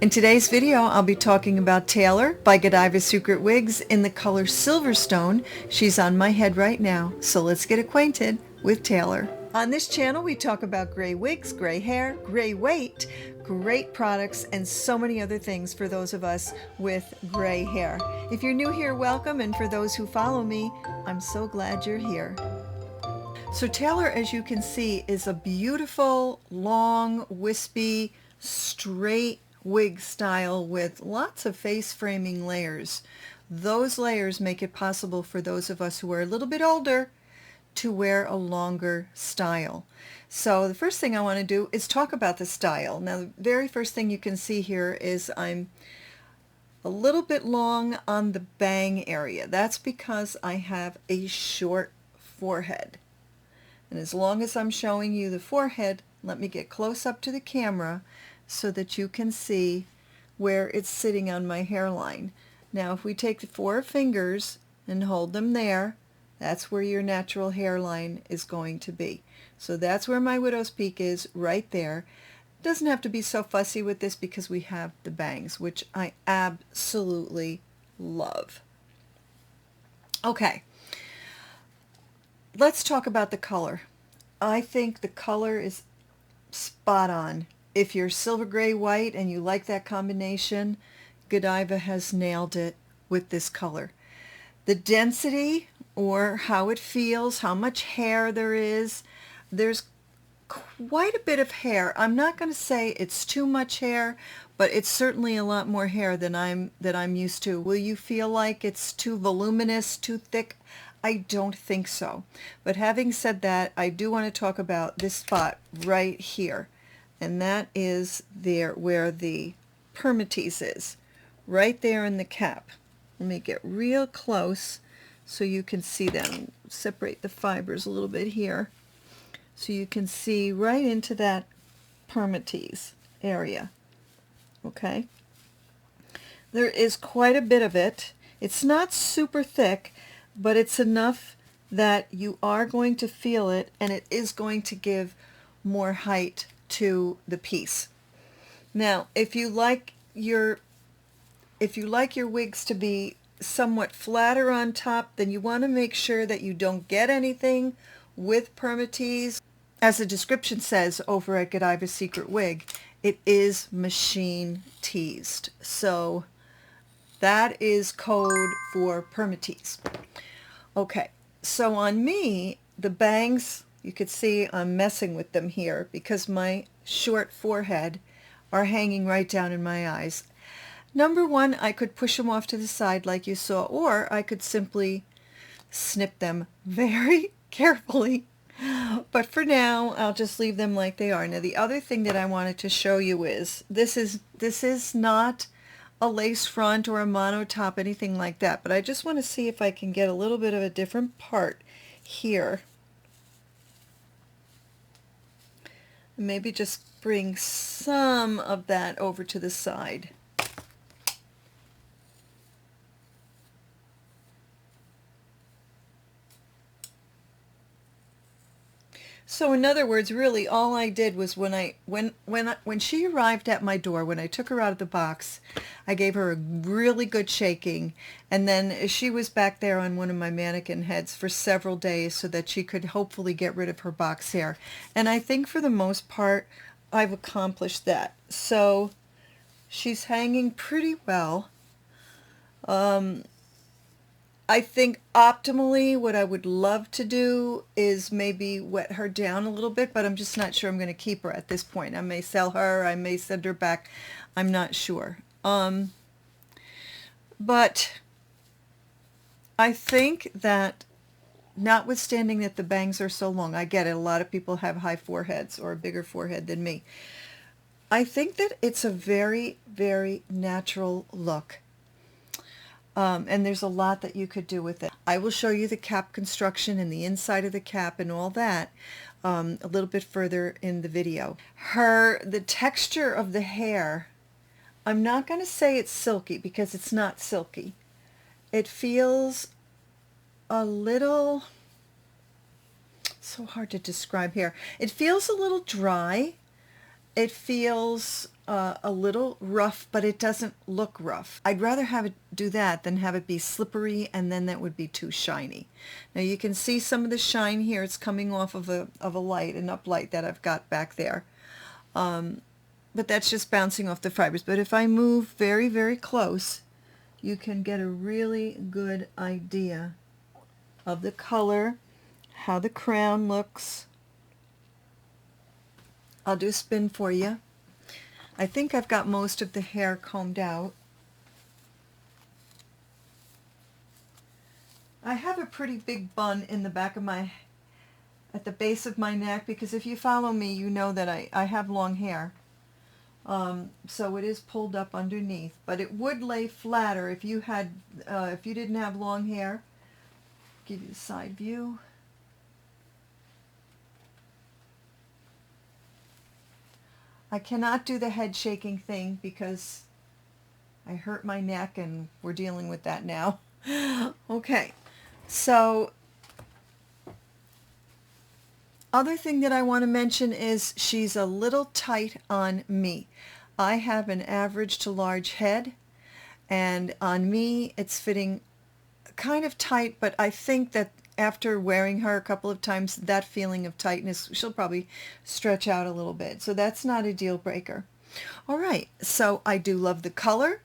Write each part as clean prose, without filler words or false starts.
In today's video, I'll be talking about Taylor by Godiva Secret Wigs in the color Silverstone. She's on my head right now, so let's get acquainted with Taylor. On this channel, we talk about gray wigs, gray hair, gray weight, great products, and so many other things for those of us with gray hair. If you're new here, welcome, and for those who follow me, I'm so glad you're here. So Taylor, as you can see, is a beautiful, long, wispy, straight wig style with lots of face framing layers. Those layers make it possible for those of us who are a little bit older to wear a longer style. So the first thing I want to do is talk about the style. Now, the very first thing you can see here is I'm a little bit long on the bang area. That's because I have a short forehead. And as long as I'm showing you the forehead, let me get close up to the camera so that you can see where it's sitting on my hairline. Now, if we take the 4 fingers and hold them there, that's where your natural hairline is going to be. So that's where my widow's peak is, right there. Doesn't have to be so fussy with this because we have the bangs, which I absolutely love. Okay, let's talk about the color. I think the color is spot on. If you're silver gray white and you like that combination, Godiva has nailed it with this color. The density, or how it feels, how much hair there is, there's quite a bit of hair. I'm not going to say it's too much hair, but it's certainly a lot more hair than I'm used to. Will you feel like it's too voluminous, too thick? I don't think so. But having said that, I do want to talk about this spot right here. And that is there where the permatease is, right there in the cap. Let me get real close so you can see them. Separate the fibers a little bit here so you can see right into that permatease area. Okay? There is quite a bit of it. It's not super thick, but it's enough that you are going to feel it, and it is going to give more height to the piece. Now, if you like your wigs to be somewhat flatter on top, then you want to make sure that you don't get anything with permatease. As the description says over at Godiva Secret Wig, it is machine teased. So that is code for permatease. Okay, so on me, the bangs, you could see I'm messing with them here because my short forehead are hanging right down in my eyes. Number one, I could push them off to the side like you saw, or I could simply snip them very carefully. But for now, I'll just leave them like they are. Now, the other thing that I wanted to show you is this is not a lace front or a mono top, anything like that, but I just want to see if I can get a little bit of a different part here. Maybe just bring some of that over to the side. So in other words, really all I did was when she arrived at my door, when I took her out of the box, I gave her a really good shaking, and then she was back there on one of my mannequin heads for several days so that she could hopefully get rid of her box hair. And I think for the most part I've accomplished that. So she's hanging pretty well. I think optimally what I would love to do is maybe wet her down a little bit, but I'm just not sure I'm going to keep her at this point. I may sell her, I may send her back, I'm not sure. But I think that notwithstanding that the bangs are so long, I get it, a lot of people have high foreheads or a bigger forehead than me. I think that it's a very, very natural look. And there's a lot that you could do with it. I will show you the cap construction and the inside of the cap and all that a little bit further in the video. The texture of the hair, I'm not going to say it's silky because it's not silky. It feels a little, so hard to describe here. It feels a little dry. It feels a little rough, but it doesn't look rough. I'd rather have it do that than have it be slippery, and then that would be too shiny. Now you can see some of the shine here. It's coming off of a light, an uplight that I've got back there. But that's just bouncing off the fibers. But if I move very, very close, you can get a really good idea of the color, how the crown looks. I'll do a spin for you. I think I've got most of the hair combed out. I have a pretty big bun in the back of at the base of my neck, because if you follow me, you know that I have long hair. So it is pulled up underneath, but it would lay flatter if you didn't have long hair. Give you a side view. I cannot do the head shaking thing because I hurt my neck, and we're dealing with that now. Okay, so other thing that I want to mention is she's a little tight on me. I have an average to large head, and on me it's fitting kind of tight, but I think that after wearing her a couple of times, that feeling of tightness, she'll probably stretch out a little bit. So that's not a deal breaker. All right, so I do love the color.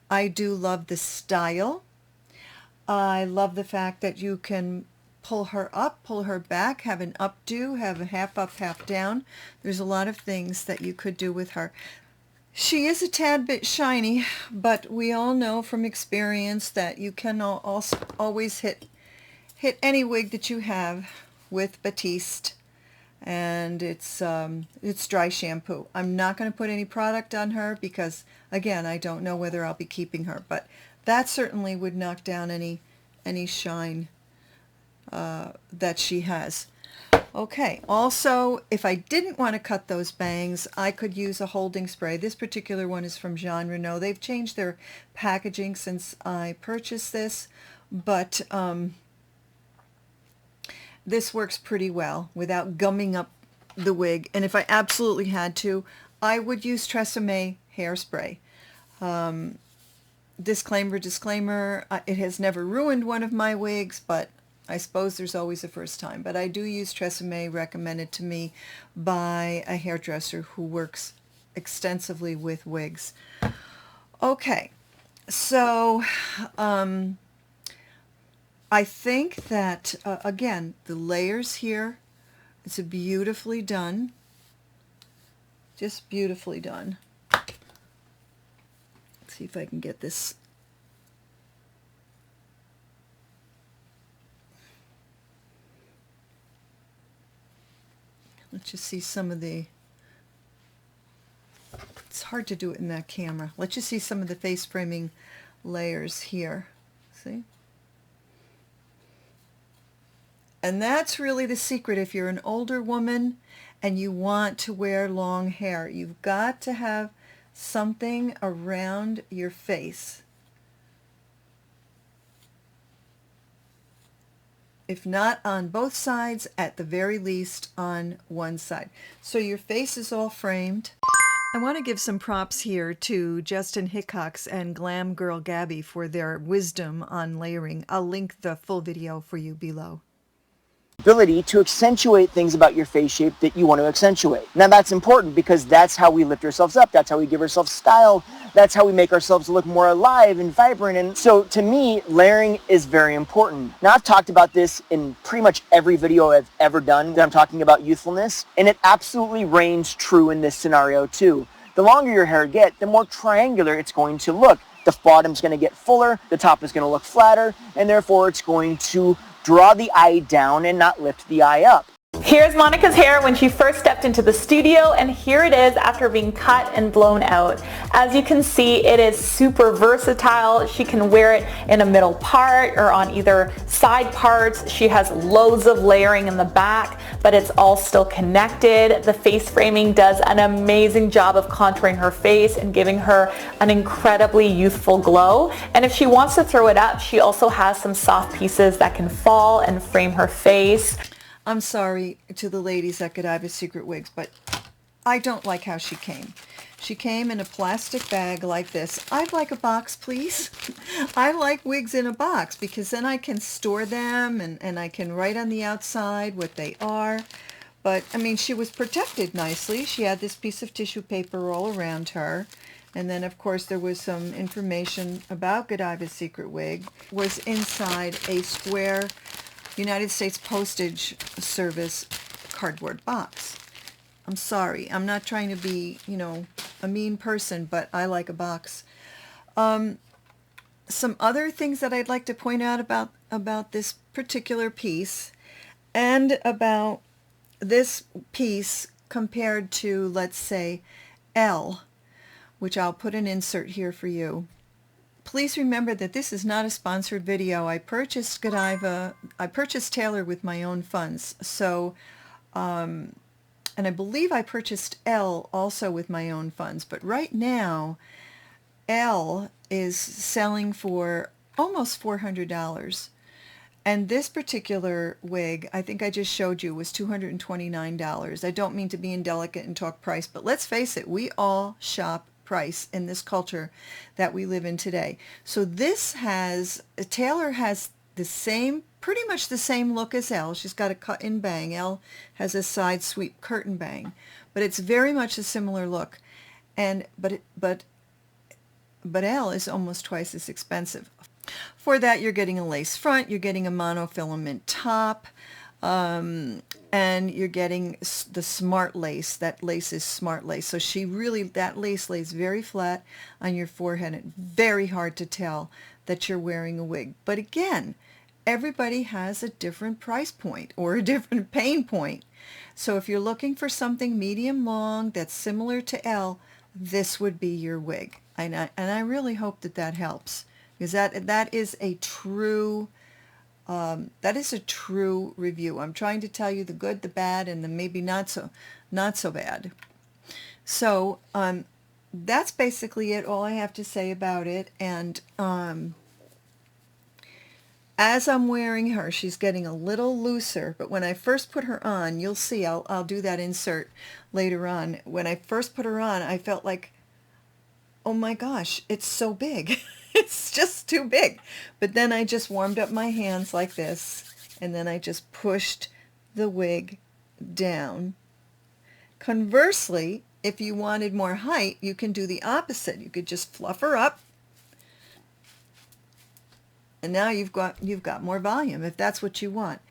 I do love the style. I love the fact that you can pull her up, pull her back, have an updo, have a half up, half down. There's a lot of things that you could do with her. She is a tad bit shiny, but we all know from experience that you can also always hit any wig that you have with Batiste, and it's dry shampoo. I'm not going to put any product on her because, again, I don't know whether I'll be keeping her, but that certainly would knock down any shine that she has. Okay, also, if I didn't want to cut those bangs, I could use a holding spray. This particular one is from Jean Renault. They've changed their packaging since I purchased this, but this works pretty well without gumming up the wig. And if I absolutely had to, I would use Tresemme hairspray. Disclaimer, it has never ruined one of my wigs, but I suppose there's always a first time. But I do use Tresemme, recommended to me by a hairdresser who works extensively with wigs. Okay, so I think that, again, the layers here, it's beautifully done. Just beautifully done. Let's see if I can get this. Let's just see some of the, it's hard to do it in that camera. Let's just see some of the face framing layers here. See? And that's really the secret. If you're an older woman and you want to wear long hair, you've got to have something around your face. If not on both sides, at the very least on one side. So your face is all framed. I want to give some props here to Justin Hickox and Glam Girl Gabby for their wisdom on layering. I'll link the full video for you below. Ability to accentuate things about your face shape that you want to accentuate. Now that's important because that's how we lift ourselves up, that's how we give ourselves style, that's how we make ourselves look more alive and vibrant. And so to me, layering is very important. Now I've talked about this in pretty much every video I've ever done that I'm talking about youthfulness, and it absolutely reigns true in this scenario too. The longer your hair gets, the more triangular it's going to look. The bottom's going to get fuller, the top is going to look flatter, and therefore it's going to draw the eye down and not lift the eye up. Here's Monica's hair when she first stepped into the studio, and here it is after being cut and blown out. As you can see, it is super versatile. She can wear it in a middle part or on either side parts. She has loads of layering in the back, but it's all still connected. The face framing does an amazing job of contouring her face and giving her an incredibly youthful glow. And if she wants to throw it up, she also has some soft pieces that can fall and frame her face. I'm sorry to the ladies at Godiva Secret Wigs, but I don't like how she came. She came in a plastic bag like this. I'd like a box, please. I like wigs in a box because then I can store them and I can write on the outside what they are. But, I mean, she was protected nicely. She had this piece of tissue paper all around her. And then, of course, there was some information about Godiva's secret wig. It was inside a square United States Postage Service cardboard box. I'm sorry. I'm not trying to be, you know, a mean person, but I like a box. Some other things that I'd like to point out about this particular piece and about this piece compared to, let's say, L, which I'll put an insert here for you. Please remember that this is not a sponsored video. I purchased Godiva, I purchased Taylor with my own funds. So, and I believe I purchased L also with my own funds. But right now, L is selling for almost $400. And this particular wig, I think I just showed you, was $229. I don't mean to be indelicate and talk price, but let's face it, we all shop price in this culture that we live in today. So this has, Taylor has the same, pretty much the same look as L. She's got a cut and bang. L has a side sweep curtain bang, but it's very much a similar look. And but L is almost twice as expensive. For that, you're getting a lace front, you're getting a monofilament top, and you're getting the smart lace. That lace is smart lace. So she really, that lace lays very flat on your forehead and very hard to tell that you're wearing a wig. But again, everybody has a different price point or a different pain point. So if you're looking for something medium long that's similar to L, this would be your wig. And I really hope that that helps, because that is a true review. I'm trying to tell you the good, the bad, and the maybe not so bad. So that's basically it. All I have to say about it. And as I'm wearing her, she's getting a little looser. But when I first put her on, you'll see. I'll do that insert later on. When I first put her on, I felt like, oh my gosh, it's so big. It's just too big. But then I just warmed up my hands like this, and then I just pushed the wig down. Conversely, if you wanted more height, you can do the opposite. You could just fluff her up, and now you've got more volume if that's what you want.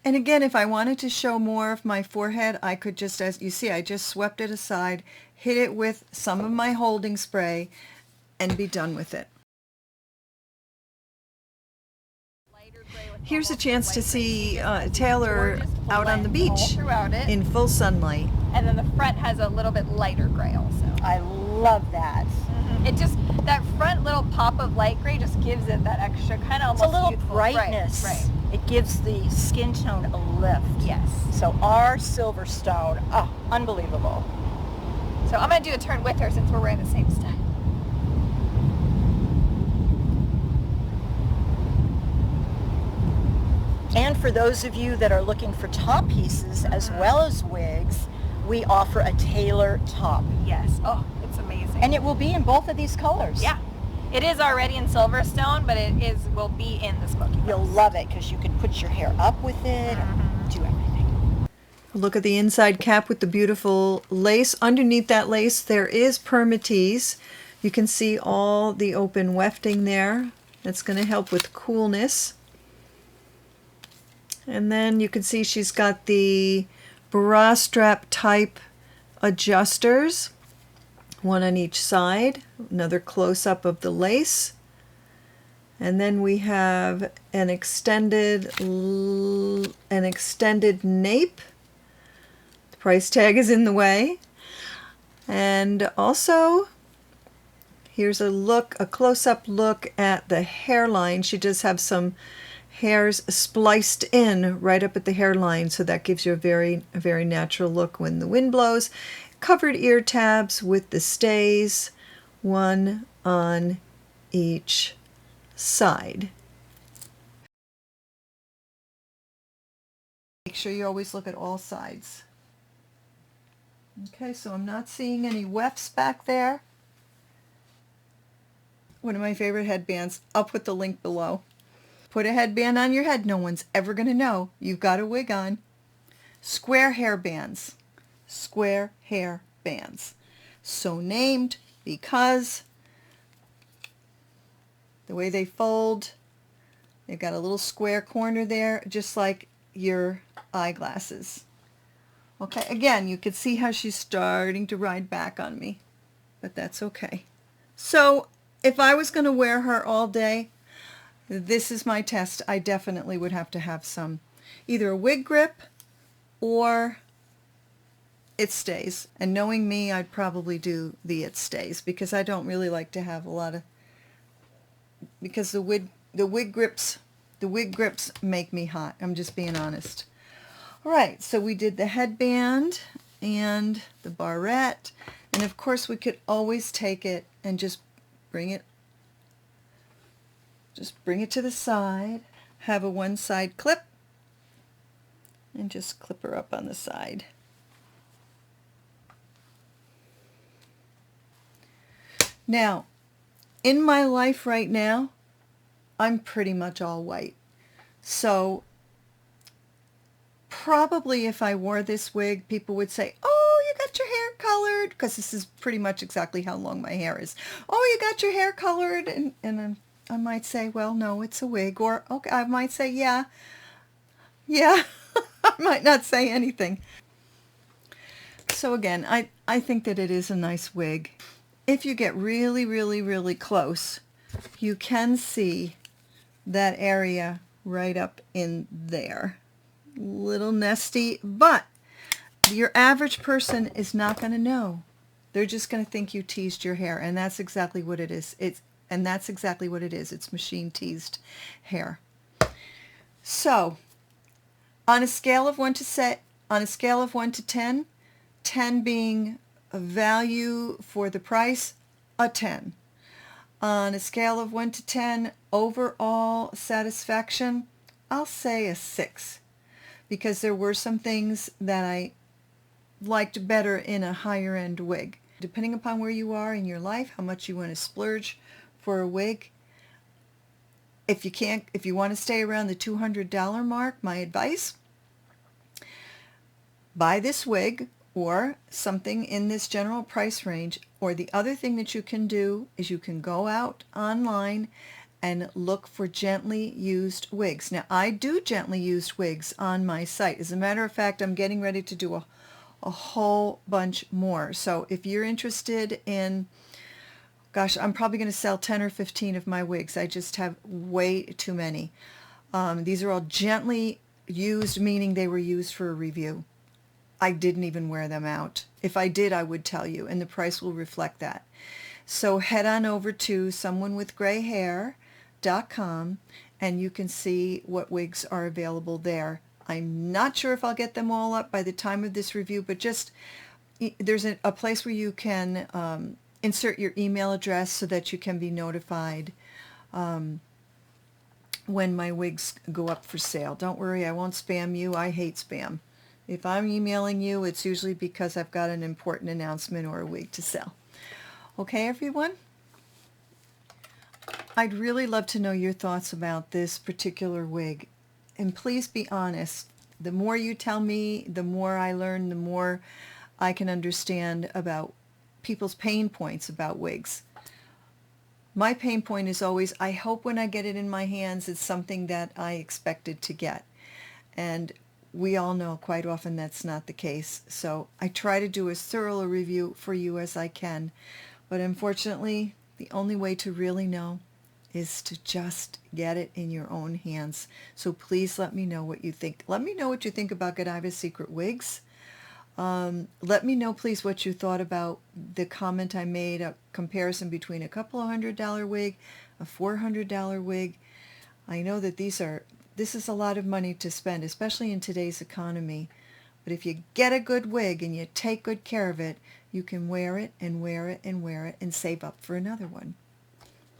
And again, if I wanted to show more of my forehead, I could just, as you see, I just swept it aside, hit it with some of my holding spray, and be done with it. Here's a chance to see Taylor out on the beach in full sunlight. And then the front has a little bit lighter gray also. I love that. Mm-hmm. It just, that front little pop of light gray just gives it that extra kind of almost It's a little youthful brightness. Right. It gives the skin tone a lift. Yes. So our Silverstone, oh, unbelievable. So I'm going to do a turn with her since we're wearing the same style. And for those of you that are looking for top pieces as well as wigs, we offer a Taylor top. Yes. Oh, it's amazing. And it will be in both of these colors. Yeah. It is already in Silverstone, but it will be in the Smoky Rose. You'll love it because you can put your hair up with it and do everything. Look at the inside cap with the beautiful lace. Underneath that lace, there is permatease. You can see all the open wefting there. That's going to help with coolness. And then you can see she's got the bra strap type adjusters, one on each side. Another close-up of the lace. And then we have an extended nape. The price tag is in the way. And also, here's a look, a close-up look at the hairline. She does have some hairs spliced in right up at the hairline, so that gives you a very natural look when the wind blows. Covered ear tabs with the stays, one on each side. Make sure you always look at all sides. Okay, so I'm not seeing any wefts back there. One of my favorite headbands. I'll put the link below. Put a headband on your head. No one's ever going to know you've got a wig on. Square hair bands. Square hair bands. So named because the way they fold, they've got a little square corner there, just like your eyeglasses. Okay, again, you can see how she's starting to ride back on me, but that's okay. So if I was going to wear her all day, this is my test. I definitely would have to have some, either a wig grip or it stays. And knowing me, I'd probably do the it stays because I don't really like to have a lot of, because the wig grips make me hot. I'm just being honest. All right, so we did the headband and the barrette, and of course we could always take it and just bring it to the side, have a one side clip, and just clip her up on the side. Now, in my life right now, I'm pretty much all white. So probably if I wore this wig, people would say, oh, you got your hair colored, because this is pretty much exactly how long my hair is. Oh, you got your hair colored, and I might say, well, no, it's a wig, or okay, I might say, yeah, I might not say anything. So again, I think that it is a nice wig. If you get really, really, really close, you can see that area right up in there. Little nesty, but your average person is not going to know. They're just going to think you teased your hair, and that's exactly what it is. It's machine teased hair. So, on a scale of 1 to 10, 10 being a value for the price, a 10. On a scale of 1 to 10, overall satisfaction, I'll say a 6. Because there were some things that I liked better in a higher end wig. Depending upon where you are in your life, how much you want to splurge for a wig. If you want to stay around the $200 mark, my advice, buy this wig or something in this general price range. Or the other thing that you can do is you can go out online and look for gently used wigs. Now, I do gently used wigs on my site. As a matter of fact, I'm getting ready to do a whole bunch more. So if you're interested in, gosh, I'm probably going to sell 10 or 15 of my wigs. I just have way too many. These are all gently used, meaning they were used for a review. I didn't even wear them out. If I did, I would tell you, and the price will reflect that. So head on over to someonewithgrayhair.com and you can see what wigs are available there. I'm not sure if I'll get them all up by the time of this review, but just there's a place where you can insert your email address so that you can be notified when my wigs go up for sale. Don't worry, I won't spam you. I hate spam. If I'm emailing you, it's usually because I've got an important announcement or a wig to sell. Okay, everyone? I'd really love to know your thoughts about this particular wig. And please be honest. The more you tell me, the more I learn, the more I can understand about people's pain points about wigs. My pain point is always, I hope when I get it in my hands, it's something that I expected to get. And we all know quite often that's not the case. So I try to do as thorough a review for you as I can. But unfortunately, the only way to really know is to just get it in your own hands. So please let me know what you think. Let me know what you think about Godiva's Secret Wigs. Let me know, please, what you thought about the comment I made, a comparison between a couple of $100 wig, a $400 wig. I know that this is a lot of money to spend, especially in today's economy. But if you get a good wig and you take good care of it, you can wear it and wear it and wear it and save up for another one.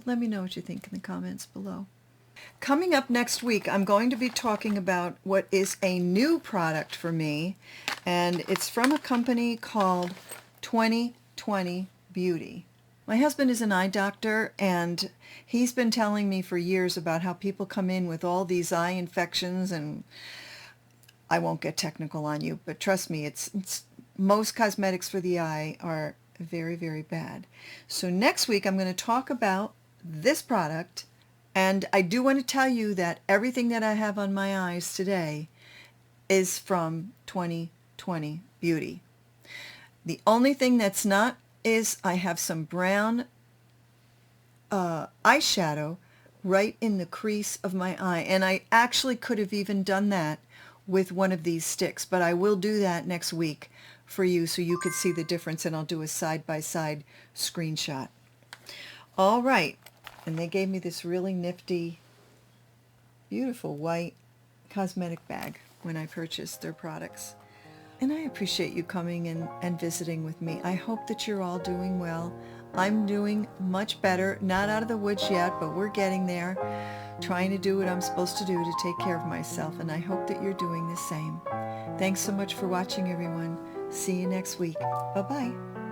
Let me know what you think in the comments below. Coming up next week, I'm going to be talking about what is a new product for me, and it's from a company called 2020 Beauty. My husband is an eye doctor, and he's been telling me for years about how people come in with all these eye infections, and I won't get technical on you, but trust me, it's most cosmetics for the eye are very, very bad. So next week I'm going to talk about this product, and I do want to tell you that everything that I have on my eyes today is from 2020 Beauty. The only thing that's not is I have some brown eyeshadow right in the crease of my eye, and I actually could have even done that with one of these sticks, but I will do that next week for you so you could see the difference, and I'll do a side-by-side screenshot. All right, and they gave me this really nifty, beautiful white cosmetic bag when I purchased their products. And I appreciate you coming and visiting with me. I hope that you're all doing well. I'm doing much better, not out of the woods yet, but we're getting there, trying to do what I'm supposed to do to take care of myself, and I hope that you're doing the same. Thanks so much for watching, everyone. See you next week. Bye-bye.